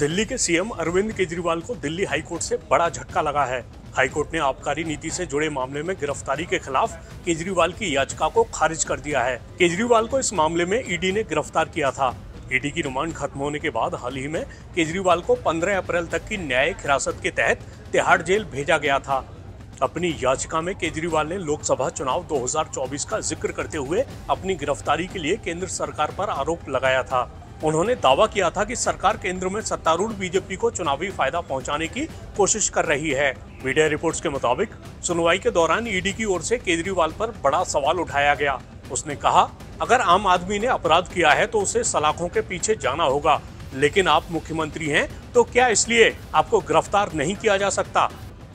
दिल्ली के सीएम अरविंद केजरीवाल को दिल्ली हाईकोर्ट से बड़ा झटका लगा है। हाईकोर्ट ने आबकारी नीति से जुड़े मामले में गिरफ्तारी के खिलाफ केजरीवाल की याचिका को खारिज कर दिया है। केजरीवाल को इस मामले में ईडी ने गिरफ्तार किया था। ईडी की रिमांड खत्म होने के बाद हाल ही में केजरीवाल को 15 अप्रैल तक की न्यायिक हिरासत के तहत तिहाड़ जेल भेजा गया था। अपनी याचिका में केजरीवाल ने लोकसभा चुनाव 2024 का जिक्र करते हुए अपनी गिरफ्तारी के लिए केंद्र सरकार पर आरोप लगाया था। उन्होंने दावा किया था कि सरकार केंद्र में सत्तारूढ़ बीजेपी को चुनावी फायदा पहुंचाने की कोशिश कर रही है। मीडिया रिपोर्ट्स के मुताबिक सुनवाई के दौरान ईडी की ओर से केजरीवाल पर बड़ा सवाल उठाया गया। उसने कहा, अगर आम आदमी ने अपराध किया है तो उसे सलाखों के पीछे जाना होगा, लेकिन आप मुख्यमंत्री हैं तो क्या इसलिए आपको गिरफ्तार नहीं किया जा सकता?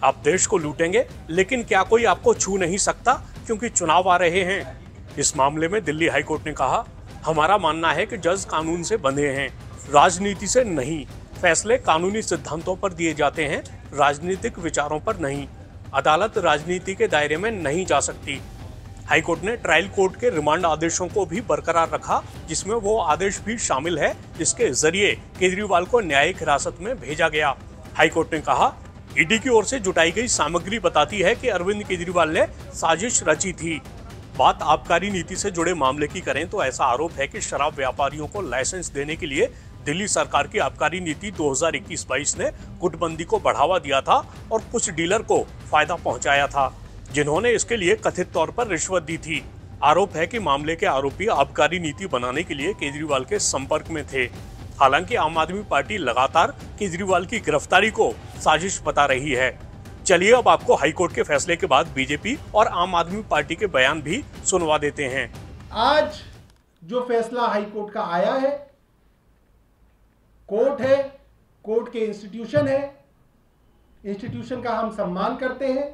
आप देश को लूटेंगे, लेकिन क्या कोई आपको छू नहीं सकता क्योंकि चुनाव आ रहे हैं। इस मामले में दिल्ली हाईकोर्ट ने कहा, हमारा मानना है कि जज कानून से बंधे हैं, राजनीति से नहीं। फैसले कानूनी सिद्धांतों पर दिए जाते हैं, राजनीतिक विचारों पर नहीं। अदालत राजनीति के दायरे में नहीं जा सकती। हाईकोर्ट ने ट्रायल कोर्ट के रिमांड आदेशों को भी बरकरार रखा, जिसमें वो आदेश भी शामिल है जिसके जरिए केजरीवाल को न्यायिक हिरासत में भेजा गया। हाईकोर्ट ने कहा, ईडी की ओर से जुटाई गई सामग्री बताती है कि अरविंद केजरीवाल ने साजिश रची थी। बात आबकारी नीति से जुड़े मामले की करें तो ऐसा आरोप है कि शराब व्यापारियों को लाइसेंस देने के लिए दिल्ली सरकार की आबकारी नीति 2021-22 ने गुटबंदी को बढ़ावा दिया था और कुछ डीलर को फायदा पहुंचाया था, जिन्होंने इसके लिए कथित तौर पर रिश्वत दी थी। आरोप है कि मामले के आरोपी आबकारी नीति बनाने के लिए केजरीवाल के संपर्क में थे। हालांकि आम आदमी पार्टी लगातार केजरीवाल की गिरफ्तारी को साजिश बता रही है। चलिए अब आपको हाईकोर्ट के फैसले के बाद बीजेपी और आम आदमी पार्टी के बयान भी सुनवा देते हैं। आज जो फैसला हाईकोर्ट का आया है, कोर्ट है, कोर्ट के इंस्टीट्यूशन है, इंस्टीट्यूशन का हम सम्मान करते हैं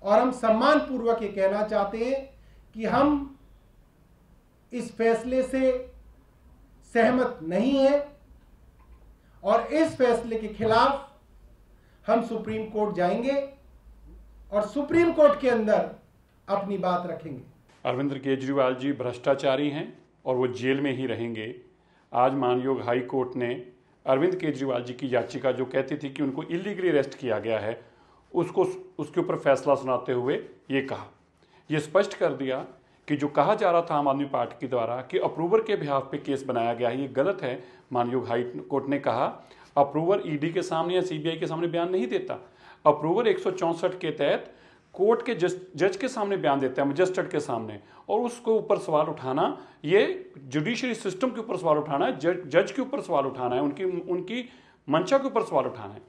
और हम सम्मान पूर्वक ये कहना चाहते हैं कि हम इस फैसले से सहमत नहीं हैं और इस फैसले के खिलाफ हम सुप्रीम कोर्ट जाएंगे और सुप्रीम कोर्ट के अंदर अपनी बात रखेंगे। अरविंद केजरीवाल जी भ्रष्टाचारी हैं और वो जेल में ही रहेंगे। आज मानयोग हाई कोर्ट ने अरविंद केजरीवाल जी की याचिका जो कहती थी कि उनको इलीगली अरेस्ट किया गया है, उसके ऊपर फैसला सुनाते हुए ये स्पष्ट कर दिया कि जो कहा जा रहा था आम आदमी पार्टी के द्वारा कि अप्रूवर के बिहाफ पे केस बनाया गया है, ये गलत है। मानयोग हाई कोर्ट ने कहा, अप्रूवर ईडी के सामने या सीबीआई के सामने बयान नहीं देता। अप्रूवर 164 के तहत कोर्ट के जज के सामने बयान देता है, मजिस्ट्रेट के सामने, और उसको ऊपर सवाल उठाना, ये जुडिशरी सिस्टम के ऊपर सवाल उठाना है, जज के ऊपर सवाल उठाना है, उनकी मंशा के ऊपर सवाल उठाना है।